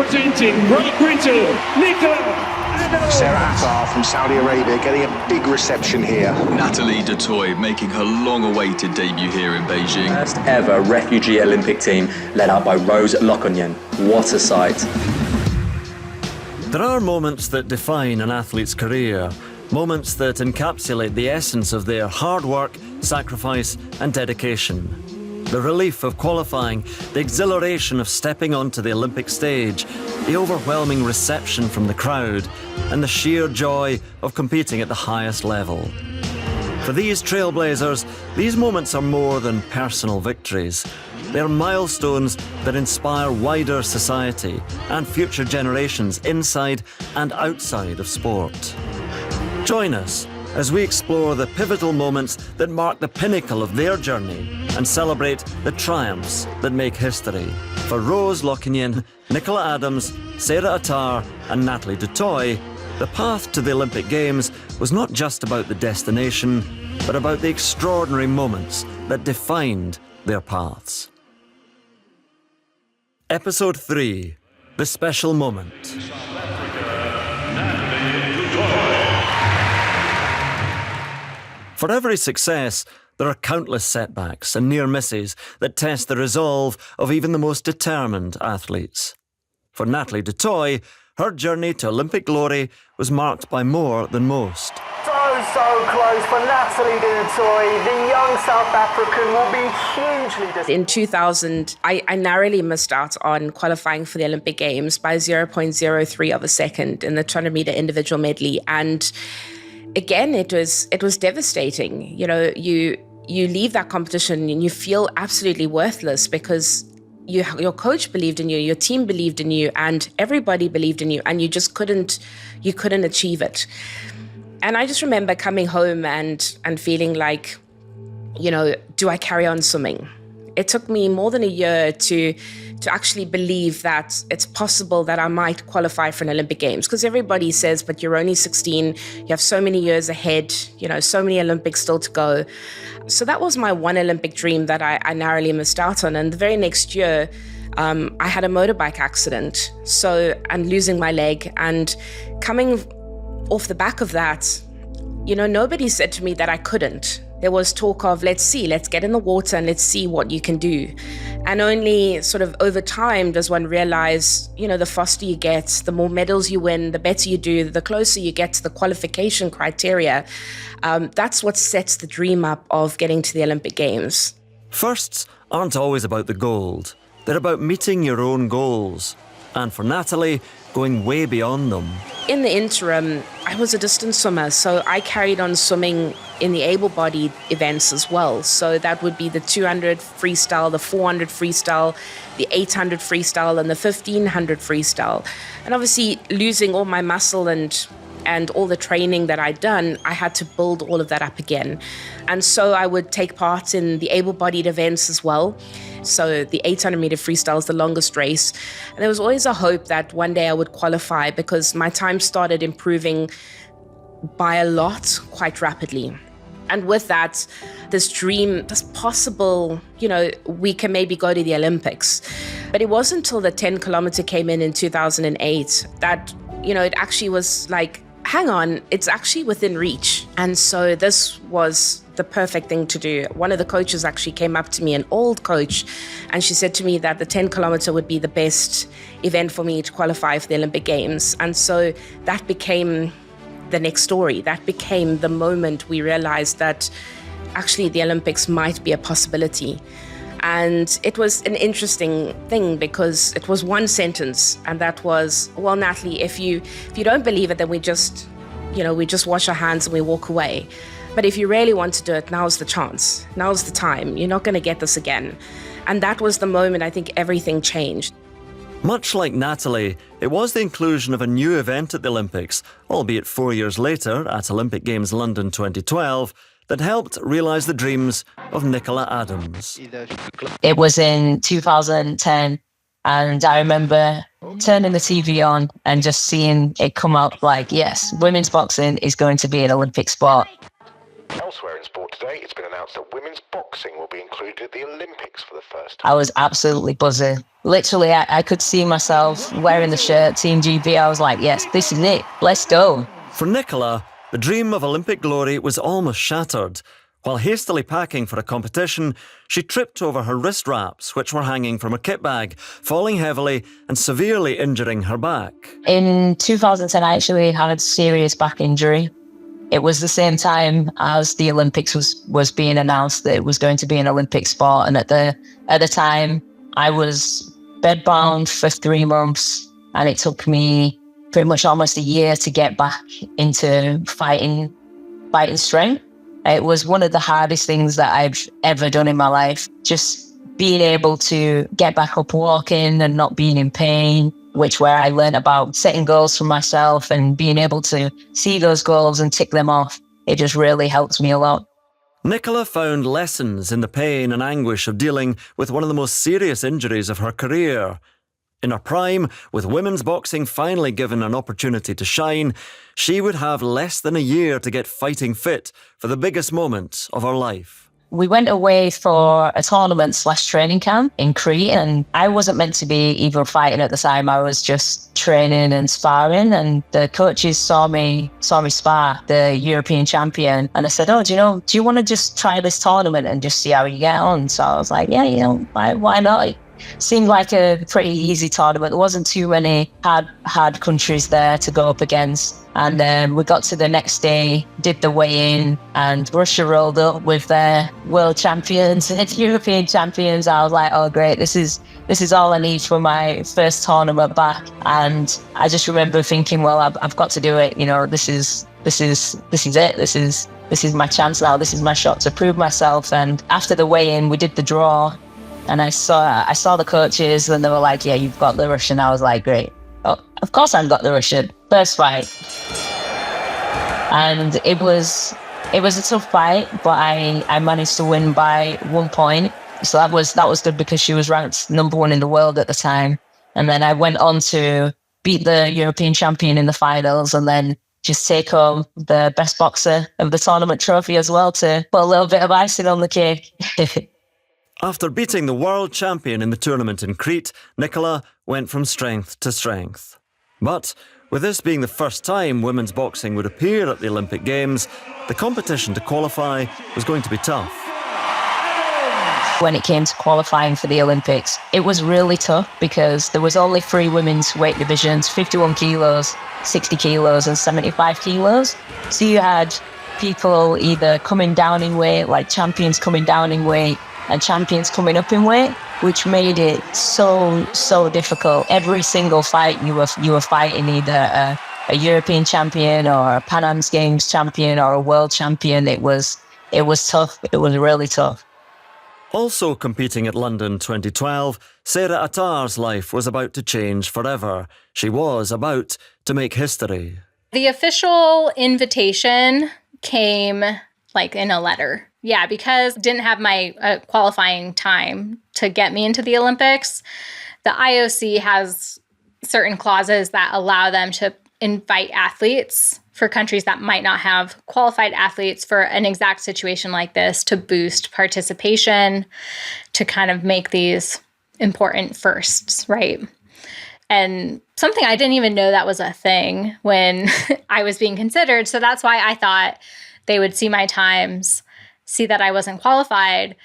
representing Great Britain, Nicola Adams. Attar from Saudi Arabia getting a big reception here. Natalie Toit making her long-awaited debut here in Beijing. First ever refugee Olympic team led out by Lokonyen. What a sight. There are moments that define an athlete's career, moments that encapsulate the essence of their hard work, sacrifice and dedication. The relief of qualifying, the exhilaration of stepping onto the Olympic stage, the overwhelming reception from the crowd, and the sheer joy of competing at the highest level. For these trailblazers, these moments are more than personal victories. They're milestones that inspire wider society and future generations inside and outside of sport. Join us as we explore the pivotal moments that mark the pinnacle of their journey and celebrate the triumphs that make history. For Rose Lokonyen, Nicola Adams, Sarah Attar and Natalie Toit, the path to the Olympic Games was not just about the destination, but about the extraordinary moments that defined their paths. Episode 3, The Special Moment. For every success, there are countless setbacks and near misses that test the resolve of even the most determined athletes. For Natalie Toit, her journey to Olympic glory was marked by more than most. So close for Natalie Toit. The young South African will be hugely disappointed. In 2000, I narrowly missed out on qualifying for the Olympic Games by 0.03 of a second in the 200-meter individual medley. And again, it was devastating. You know, you leave that competition and you feel absolutely worthless because your coach believed in you, your team believed in you, and everybody believed in you, and you just couldn't achieve it. And I just remember coming home and feeling like, you know, do I carry on swimming? It took me more than a year to actually believe that it's possible that I might qualify for an Olympic Games, because everybody says, but you're only 16, you have so many years ahead, you know, so many Olympics still to go. So that was my one Olympic dream that I narrowly missed out on. And the very next year, I had a motorbike accident, and losing my leg, and coming off the back of that, you know, nobody said to me that I couldn't. There was talk of, let's get in the water and let's see what you can do. And only sort of over time does one realize, you know, the faster you get, the more medals you win, the better you do, the closer you get to the qualification criteria. That's what sets the dream up of getting to the Olympic Games. Firsts aren't always about the gold. They're about meeting your own goals. And for Natalie, going way beyond them. In the interim, I was a distance swimmer, so I carried on swimming in the able-bodied events as well. So that would be the 200 freestyle, the 400 freestyle, the 800 freestyle, and the 1500 freestyle. And obviously, losing all my muscle and all the training that I'd done, I had to build all of that up again. And so I would take part in the able-bodied events as well. So the 800-meter freestyle is the longest race. And there was always a hope that one day I would qualify, because my time started improving by a lot quite rapidly. And with that, this dream, this possible, you know, we can maybe go to the Olympics. But it wasn't until the 10-kilometer came in 2008 that, you know, it actually was like, hang on, it's actually within reach. And so this was the perfect thing to do. One of the coaches actually came up to me, an old coach, and she said to me that the 10-kilometer would be the best event for me to qualify for the Olympic Games. And so that became the next story. That became the moment we realized that actually the Olympics might be a possibility. And it was an interesting thing because it was one sentence, and that was, well, Natalie, if you don't believe it, then we just wash our hands and we walk away. But if you really want to do it, now's the chance. Now's the time. You're not going to get this again. And that was the moment I think everything changed. Much like Natalie, it was the inclusion of a new event at the Olympics, albeit 4 years later at Olympic Games London 2012, that helped realise the dreams of Nicola Adams. It was in 2010, and I remember turning the TV on and just seeing it come up like, yes, women's boxing is going to be an Olympic sport. Elsewhere in sport today, it's been announced that women's boxing will be included at the Olympics for the first time. I was absolutely buzzing. Literally, I could see myself wearing the shirt, Team GB. I was like, yes, this is it. Let's go. For Nicola, the dream of Olympic glory was almost shattered. While hastily packing for a competition, she tripped over her wrist wraps, which were hanging from her kit bag, falling heavily and severely injuring her back. In 2010, I actually had a serious back injury. It was the same time as the Olympics was being announced that it was going to be an Olympic sport. And at the time, I was bedbound for 3 months, and it took me pretty much almost a year to get back into fighting strength. It was one of the hardest things that I've ever done in my life. Just being able to get back up walking and not being in pain, where I learned about setting goals for myself and being able to see those goals and tick them off. It just really helped me a lot. Nicola found lessons in the pain and anguish of dealing with one of the most serious injuries of her career. In her prime, with women's boxing finally given an opportunity to shine, she would have less than a year to get fighting fit for the biggest moment of her life. We went away for a tournament/training camp in Crete, and I wasn't meant to be even fighting at the time. I was just training and sparring, and the coaches saw me spar the European champion, and I said, "Oh, do you want to just try this tournament and just see how you get on?" So I was like, "Yeah, why not?" Seemed like a pretty easy tournament. There wasn't too many hard countries there to go up against. And we got to the next day, did the weigh-in, and Russia rolled up with their world champions and European champions. I was like, oh great, this is all I need for my first tournament back. And I just remember thinking, well, I've got to do it. This is it. This is my chance now. This is my shot to prove myself. And after the weigh-in, we did the draw. And I saw the coaches, and they were like, yeah, you've got the Russian. I was like, great. Oh, of course I've got the Russian. First fight. And it was a tough fight, but I managed to win by 1 point. So that was good because she was ranked number 1 in the world at the time. And then I went on to beat the European champion in the finals, and then just take home the best boxer of the tournament trophy as well to put a little bit of icing on the cake. After beating the world champion in the tournament in Crete, Nicola went from strength to strength. But with this being the first time women's boxing would appear at the Olympic Games, the competition to qualify was going to be tough. When it came to qualifying for the Olympics, it was really tough because there was only 3 women's weight divisions, 51 kilos, 60 kilos and 75 kilos. So you had people either coming down in weight, like champions coming down in weight, and champions coming up in weight, which made it so difficult. Every single fight you were fighting either a European champion or a Pan Am Games champion or a world champion. It was tough. It was really tough. Also competing at London 2012, Sarah Attar's life was about to change forever. She was about to make history. The official invitation came in a letter. Yeah, because didn't have my qualifying time to get me into the Olympics. The IOC has certain clauses that allow them to invite athletes for countries that might not have qualified athletes for an exact situation like this to boost participation, to kind of make these important firsts, right? And something I didn't even know that was a thing when I was being considered. So that's why I thought they would see my times, see that I wasn't qualified,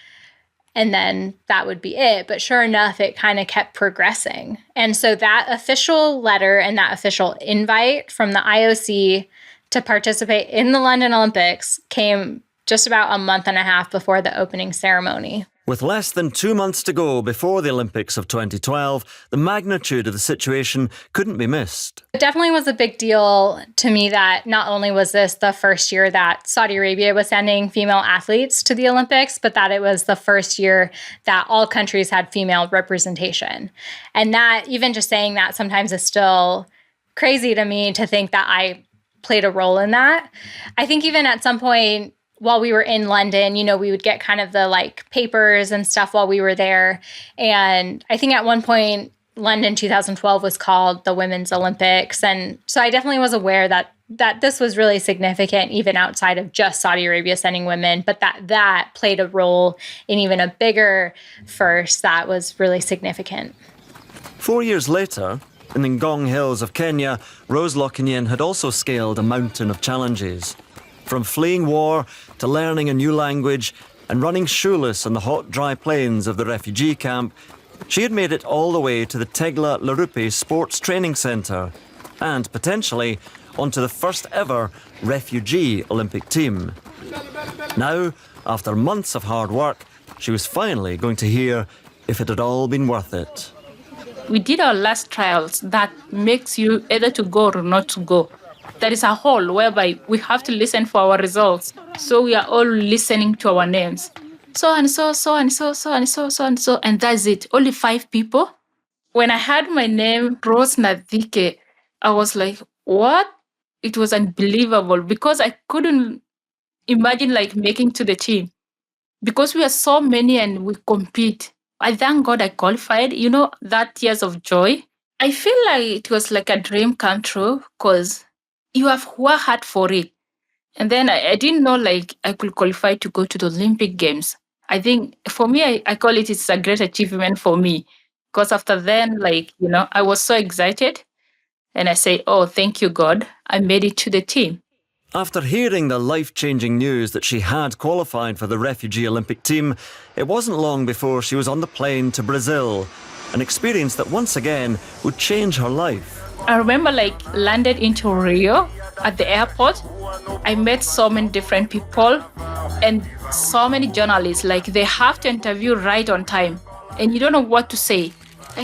and then that would be it. But sure enough, it kind of kept progressing. And so that official letter and that official invite from the IOC to participate in the London Olympics came just about a month and a half before the opening ceremony. With less than 2 months to go before the Olympics of 2012, the magnitude of the situation couldn't be missed. It definitely was a big deal to me that not only was this the first year that Saudi Arabia was sending female athletes to the Olympics, but that it was the first year that all countries had female representation. And that, even just saying that sometimes is still crazy to me to think that I played a role in that. I think even at some point, while we were in London, we would get kind of the papers and stuff while we were there. And I think at one point, London 2012 was called the Women's Olympics. And so I definitely was aware that that this was really significant, even outside of just Saudi Arabia sending women, but that played a role in even a bigger first that was really significant. 4 years later, in the Ngong Hills of Kenya, Rose Lokonyen had also scaled a mountain of challenges. From fleeing war to learning a new language and running shoeless on the hot, dry plains of the refugee camp, she had made it all the way to the Tegla Larupe Sports Training Centre and, potentially, onto the first ever refugee Olympic team. Now, after months of hard work, she was finally going to hear if it had all been worth it. We did our last trials that makes you either to go or not to go. There is a hall whereby we have to listen for our results. So we are all listening to our names. So and so, so and so, so and so, so and so, and that's it. Only 5 people. When I heard my name, Rose Nadike, I was like, what? It was unbelievable because I couldn't imagine making to the team. Because we are so many and we compete. I thank God I qualified. That tears of joy. I feel like it was like a dream come true because you have worked hard for it. And then I didn't know I could qualify to go to the Olympic Games. I think for me, I call it's a great achievement for me. Because after then, I was so excited. And I say, oh, thank you, God. I made it to the team. After hearing the life-changing news that she had qualified for the refugee Olympic team, it wasn't long before she was on the plane to Brazil, an experience that once again would change her life. I remember landed into Rio at the airport. I met so many different people and so many journalists. They have to interview right on time. And you don't know what to say.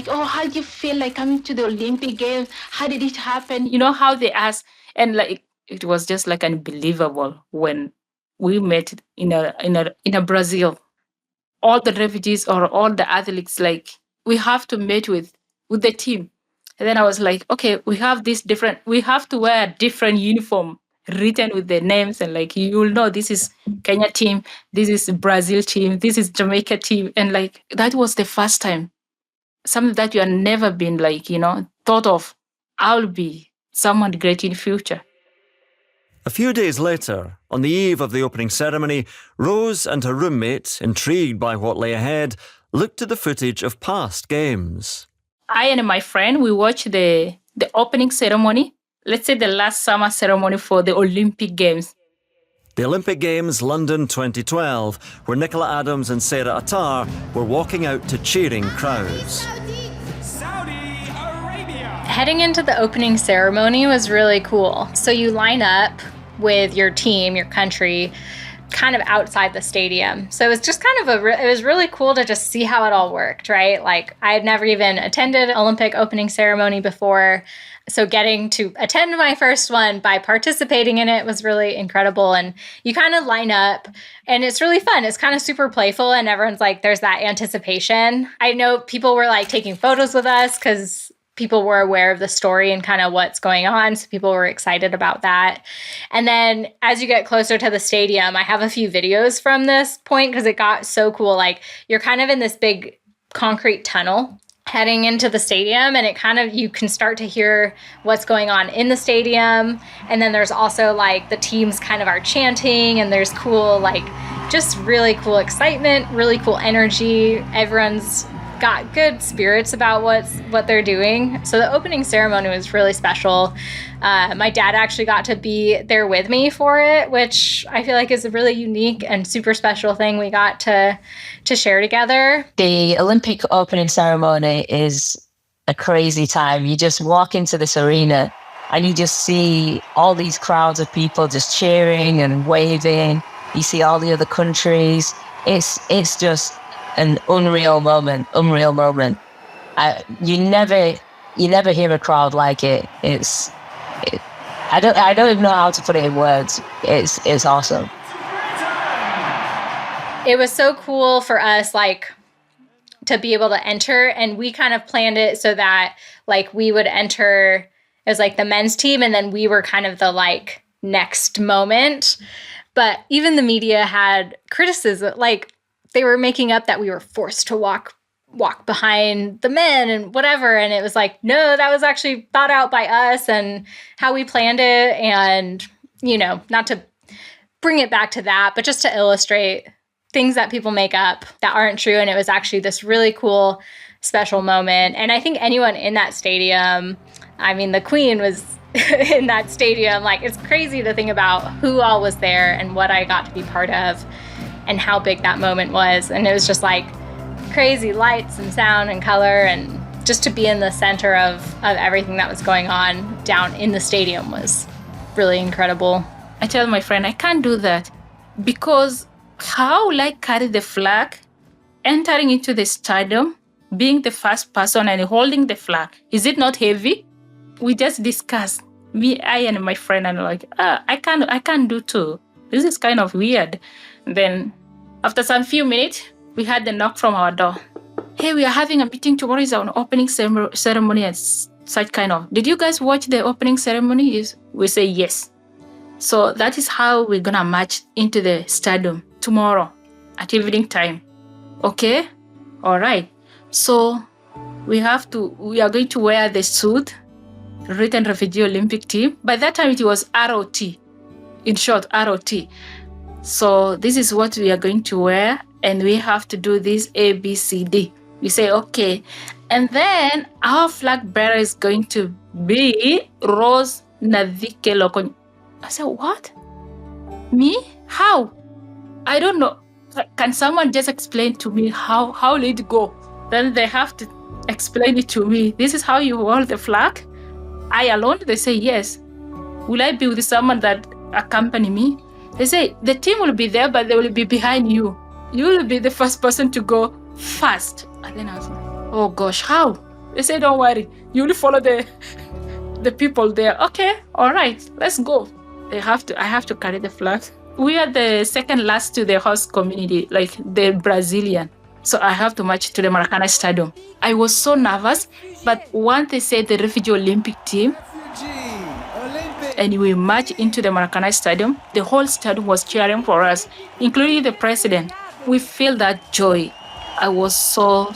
Oh, how do you feel coming to the Olympic Games? How did it happen? You know how they ask. And it was just unbelievable when we met in a Brazil. All the refugees or all the athletes, we have to meet with the team. And then I was like, okay, we have to wear a different uniform written with the names and you will know this is Kenya team, this is Brazil team, this is Jamaica team. And that was the first time. Something that you have never been thought of. I'll be someone great in the future. A few days later, on the eve of the opening ceremony, Rose and her roommate, intrigued by what lay ahead, looked at the footage of past games. I and my friend, we watched the opening ceremony, let's say the last summer ceremony for the Olympic Games. The Olympic Games London 2012, where Nicola Adams and Sarah Attar were walking out to cheering crowds. Heading into the opening ceremony was really cool. So you line up with your team, your country, kind of outside the stadium. So it was just it was really cool to just see how it all worked, right? I had never even attended an Olympic opening ceremony before. So getting to attend my first one by participating in it was really incredible. And you kind of line up and it's really fun. It's kind of super playful and everyone's there's that anticipation. I know people were taking photos with us because people were aware of the story and kind of what's going on. So people were excited about that. And then as you get closer to the stadium, I have a few videos from this point because it got so cool. You're kind of in this big concrete tunnel heading into the stadium and you can start to hear what's going on in the stadium. And then there's also the teams kind of are chanting and there's cool, just really cool excitement, really cool energy. Everyone's got good spirits about what they're doing. So the opening ceremony was really special. My dad actually got to be there with me for it, which I feel is a really unique and super special thing we got to share together. The Olympic opening ceremony is a crazy time. You just walk into this arena and you just see all these crowds of people just cheering and waving. You see all the other countries. It's just an unreal moment. You never hear a crowd like it. I don't even know how to put it in words. It's awesome. It was so cool for us, to be able to enter, and we kind of planned it so that, we would enter as, the men's team, and then we were kind of the, next moment. But even the media had criticism, they were making up that we were forced to walk walk behind the men and whatever. And it was like, no, that was actually thought out by us and how we planned it. And, not to bring it back to that, but just to illustrate things that people make up that aren't true. And it was actually this really cool, special moment. And I think anyone in that stadium, the Queen was in that stadium. Like, it's crazy to think about who all was there and what I got to be part of and how big that moment was. And it was just like crazy lights and sound and color, and just to be in the center of everything that was going on down in the stadium was really incredible. I tell my friend, I can't do that because how will I carry the flag entering into the stadium, being the first person and holding the flag? Is it not heavy? We just discussed, I and my friend, and like, I can't do too. This is kind of weird. And then after some few minutes, we had the knock from our door. Hey, we are having a meeting tomorrow. Is our opening ceremony and such kind of. Did you guys watch the opening ceremony? We say yes. So that is how we're gonna march into the stadium tomorrow at evening time. Okay? All right. So we are going to wear the suit, written Refugee Olympic Team. By that time, it was ROT. In short, ROT. So this is what we are going to wear, and we have to do this A, B, C, D. We say, okay. And then our flag bearer is going to be Rose Navike Lokonyen. I said, what? Me? How? I don't know. Can someone just explain to me how will it go? Then they have to explain it to me. This is how you hold the flag? I alone? They say, yes. Will I be with someone that accompany me? They say, the team will be there, but they will be behind you. You will be the first person to go first. And then I was like, oh gosh, how? They say, don't worry. You will follow the people there. Okay, all right, let's go. I have to carry the flag. We are the second last to the host community, like the Brazilian. So I have to march to the Maracanã Stadium. I was so nervous, but once they said the Refugee Olympic team, and we marched into the Maracanã Stadium, the whole stadium was cheering for us, including the president. We feel that joy. I was so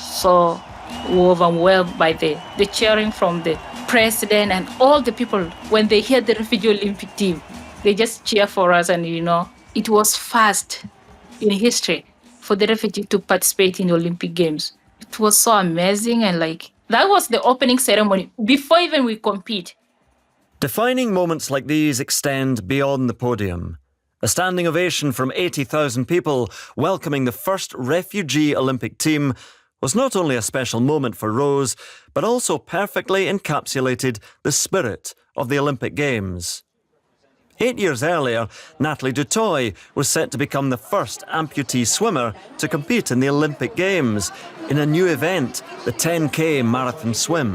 overwhelmed by the cheering from the president and all the people. When they hear the Refugee Olympic team, they just cheer for us. And, it was first in history for the refugee to participate in the Olympic Games. It was so amazing. And that was the opening ceremony before even we compete. Defining moments like these extend beyond the podium. A standing ovation from 80,000 people welcoming the first refugee Olympic team was not only a special moment for Rose, but also perfectly encapsulated the spirit of the Olympic Games. 8 years earlier, Natalie Toit was set to become the first amputee swimmer to compete in the Olympic Games in a new event, the 10K marathon swim.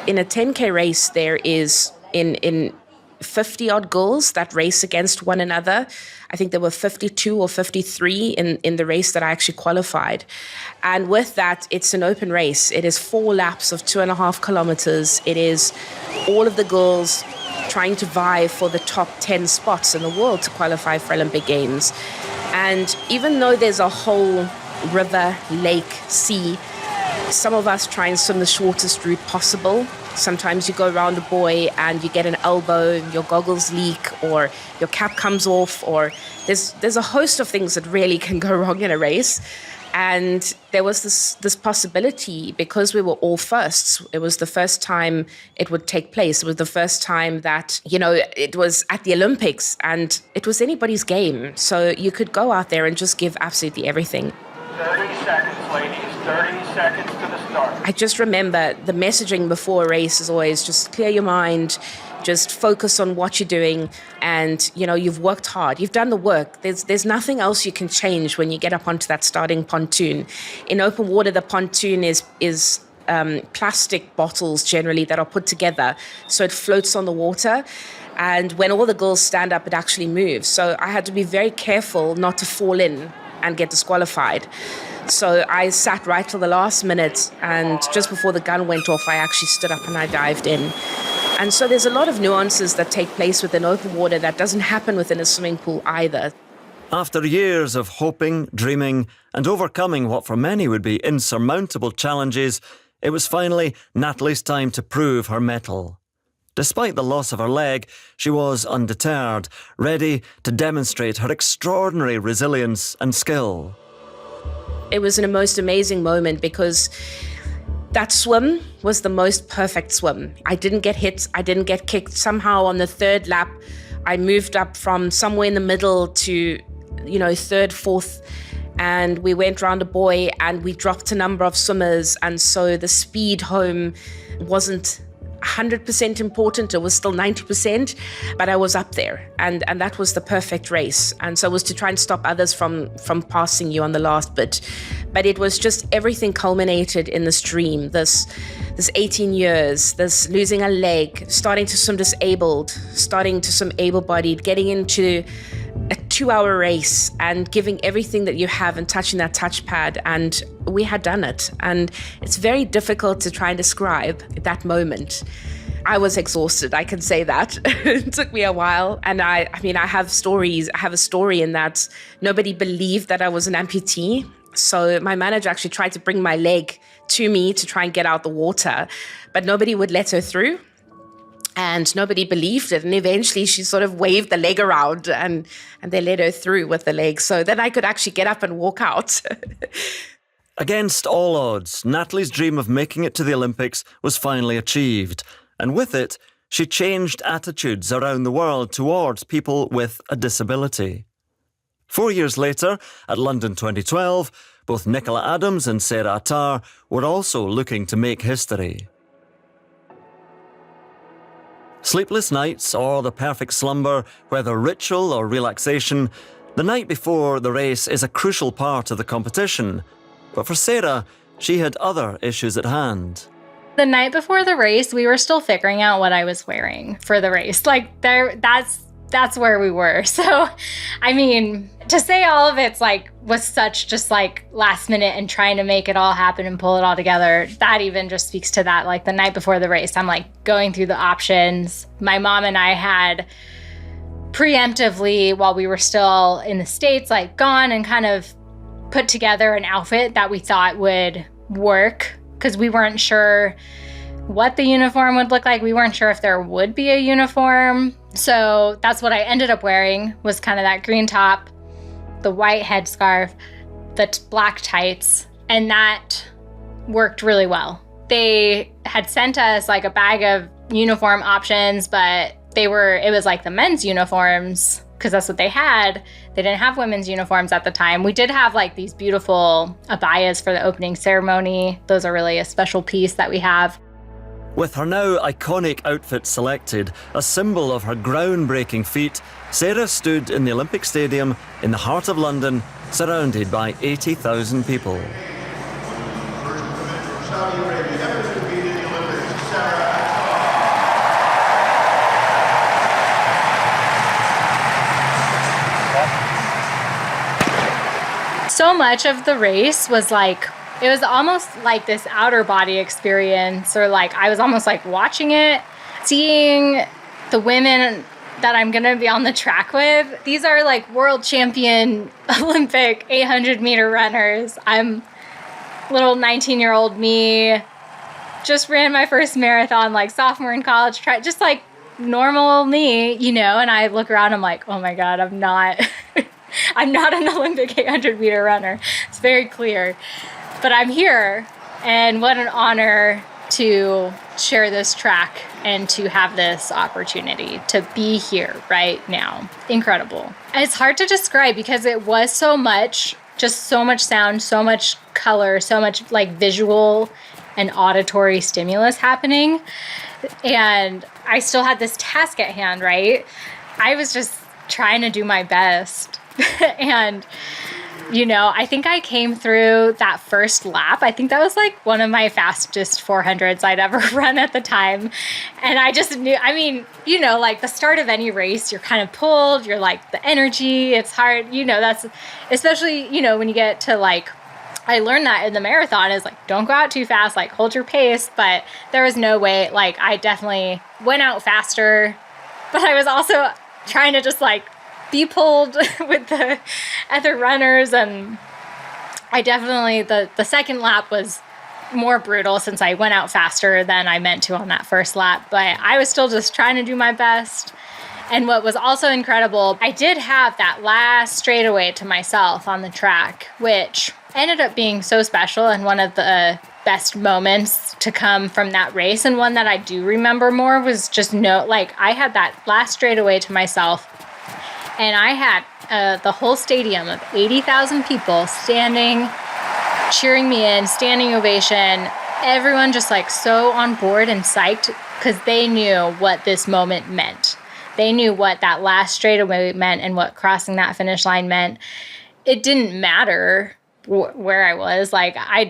In a 10K race, there is in 50-odd girls that race against one another. I think there were 52 or 53 in the race that I actually qualified. And with that, it's an open race. It is 4 laps of 2.5 kilometers. It is all of the girls trying to vie for the top 10 spots in the world to qualify for Olympic Games. And even though there's a whole river, lake, sea, some of us try and swim the shortest route possible. Sometimes you go around a buoy and you get an elbow, your goggles leak, or your cap comes off, or there's a host of things that really can go wrong in a race. And there was this possibility, because we were all firsts. It was the first time it would take place. It was the first time that, it was at the Olympics, and it was anybody's game. So you could go out there and just give absolutely everything. 30 seconds, ladies. 30 seconds to the start. I just remember the messaging before a race is always just clear your mind, just focus on what you're doing, and you've worked hard, you've done the work. There's nothing else you can change when you get up onto that starting pontoon. In open water, the pontoon is plastic bottles generally that are put together, so it floats on the water. And when all the girls stand up, it actually moves. So I had to be very careful not to fall in and get disqualified. So I sat right till the last minute, and just before the gun went off, I actually stood up and I dived in. And so there's a lot of nuances that take place within open water that doesn't happen within a swimming pool either. After years of hoping, dreaming, and overcoming what for many would be insurmountable challenges, it was finally Natalie's time to prove her mettle. Despite the loss of her leg, she was undeterred, ready to demonstrate her extraordinary resilience and skill. It was a most amazing moment because that swim was the most perfect swim. I didn't get hit, I didn't get kicked. Somehow on the third lap, I moved up from somewhere in the middle to, third, fourth, and we went round a buoy and we dropped a number of swimmers. And so the speed home wasn't 100% important, it was still 90%, but I was up there, and that was the perfect race. And so it was to try and stop others from passing you on the last bit. But it was just everything culminated in this dream, this 18 years, this losing a leg, starting to swim disabled, starting to swim able-bodied, getting into a 2-hour race and giving everything that you have and touching that touchpad. And we had done it. And it's very difficult to try and describe that moment. I was exhausted, I can say that. It took me a while. And I have stories. I have a story in that nobody believed that I was an amputee. So my manager actually tried to bring my leg to me to try and get out the water, but nobody would let her through. And nobody believed it. And eventually she sort of waved the leg around and they let her through with the leg. So then I could actually get up and walk out. Against all odds, Natalie's dream of making it to the Olympics was finally achieved. And with it, she changed attitudes around the world towards people with a disability. 4 years later, at London 2012, both Nicola Adams and Sarah Attar were also looking to make history. Sleepless nights or the perfect slumber, whether ritual or relaxation, the night before the race is a crucial part of the competition. But for Sarah, she had other issues at hand. The night before the race, we were still figuring out what I was wearing for the race. That's where we were. So, to say all of it's was such just last minute and trying to make it all happen and pull it all together. That even just speaks to that. The night before the race, I'm going through the options. My mom and I had preemptively, while we were still in the States, gone and kind of put together an outfit that we thought would work because we weren't sure what the uniform would look like. We weren't sure if there would be a uniform. So that's what I ended up wearing, was kind of that green top, the white headscarf, the black tights, and that worked really well. They had sent us a bag of uniform options, but it was the men's uniforms because that's what they had. They didn't have women's uniforms at the time. We did have these beautiful abayas for the opening ceremony. Those are really a special piece that we have. With her now iconic outfit selected, a symbol of her groundbreaking feat, Sarah stood in the Olympic Stadium in the heart of London, surrounded by 80,000 people. So much of the race was it was almost like this outer body experience, or I was almost watching it, seeing the women that I'm going to be on the track with. These are world champion Olympic 800 meter runners. I'm little 19-year-old me, just ran my first marathon sophomore in college, just normal me, and I look around, I'm oh my God, I'm not an Olympic 800 meter runner. It's very clear. But I'm here, and what an honor to share this track and to have this opportunity to be here right now. Incredible. And it's hard to describe because it was so much, just so much sound, so much color, so much visual and auditory stimulus happening. And I still had this task at hand, right? I was just trying to do my best. And I think I came through that first lap. I think that was one of my fastest 400s I'd ever run at the time. And I just knew, the start of any race, you're kind of pulled, you're the energy, it's hard, that's, especially, when you get to I learned that in the marathon is don't go out too fast, hold your pace. But there was no way, I definitely went out faster, but I was also trying to just be pulled with the other runners. And I definitely, the second lap was more brutal since I went out faster than I meant to on that first lap. But I was still just trying to do my best. And what was also incredible, I did have that last straightaway to myself on the track, which ended up being so special and one of the best moments to come from that race. And one that I do remember more was just I had that last straightaway to myself, and I had the whole stadium of 80,000 people standing, cheering me in, standing ovation, everyone just like so on board and psyched because they knew what this moment meant. They knew what that last straightaway meant and what crossing that finish line meant. It didn't matter where I was. Like, I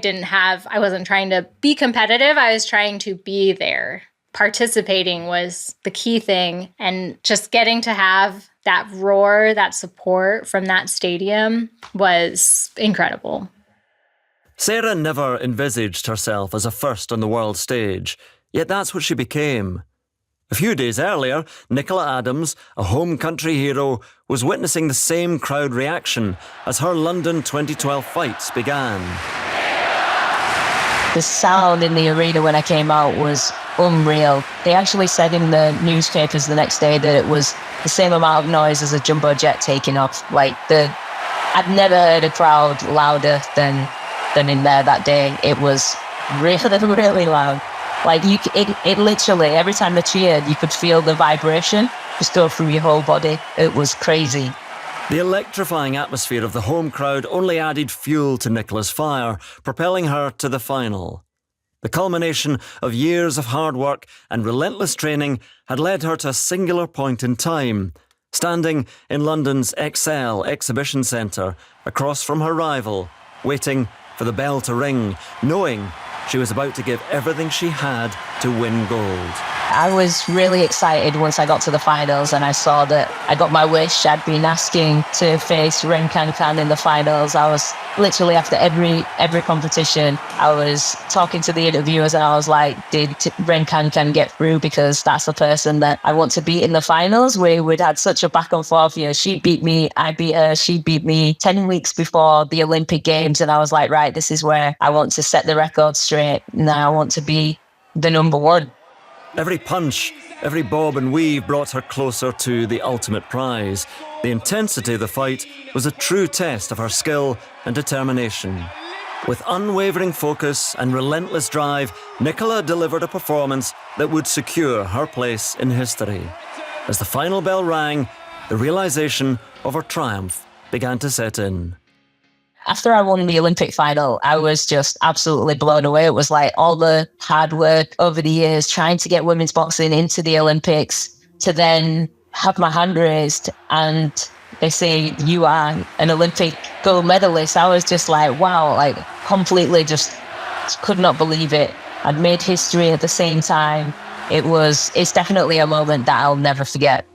wasn't trying to be competitive. I was trying to be there. Participating was the key thing. And just getting to have that roar, that support from that stadium was incredible. Sarah never envisaged herself as a first on the world stage, yet that's what she became. A few days earlier, Nicola Adams, a home country hero, was witnessing the same crowd reaction as her London 2012 fights began. The sound in the arena when I came out was unreal. They actually said in the newspapers the next day that it was the same amount of noise as a jumbo jet taking off. I'd never heard a crowd louder than in there that day. It was really, really loud. It literally, every time they cheered, you could feel the vibration just go through your whole body. It was crazy. The electrifying atmosphere of the home crowd only added fuel to Nicola's fire, propelling her to the final. The culmination of years of hard work and relentless training had led her to a singular point in time, standing in London's Excel Exhibition Centre, across from her rival, waiting for the bell to ring, knowing she was about to give everything she had to win gold. I was really excited once I got to the finals and I saw that I got my wish. I'd been asking to face recount in the finals. I was literally, after every competition, I was talking to the interviewers and I was like, did recount get through? Because that's the person that I want to beat in the finals. We'd had such a back and forth. She beat me, I beat her, she beat me 10 weeks before the Olympic Games. And I was like, right, this is where I want to set the record straight. Now I want to be the number one. Every punch, every bob and weave brought her closer to the ultimate prize. The intensity of the fight was a true test of her skill and determination. With unwavering focus and relentless drive, Nicola delivered a performance that would secure her place in history. As the final bell rang, the realisation of her triumph began to set in. After I won the Olympic final, I was just absolutely blown away. It was like all the hard work over the years trying to get women's boxing into the Olympics, to then have my hand raised and they say, you are an Olympic gold medalist. I was just like, wow, completely just could not believe it. I'd made history at the same time. It's definitely a moment that I'll never forget.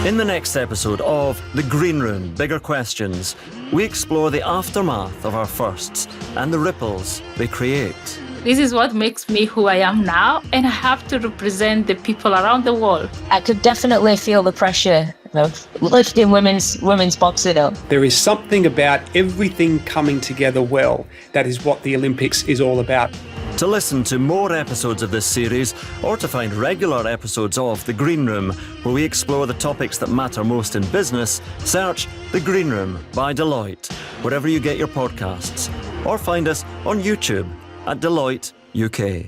In the next episode of The Green Room, Bigger Questions, we explore the aftermath of our firsts and the ripples they create. This is what makes me who I am now, and I have to represent the people around the world. I could definitely feel the pressure of lifting women's boxing up. There is something about everything coming together well. That is what the Olympics is all about. To listen to more episodes of this series, or to find regular episodes of The Green Room, where we explore the topics that matter most in business, search The Green Room by Deloitte, wherever you get your podcasts, or find us on YouTube at Deloitte UK.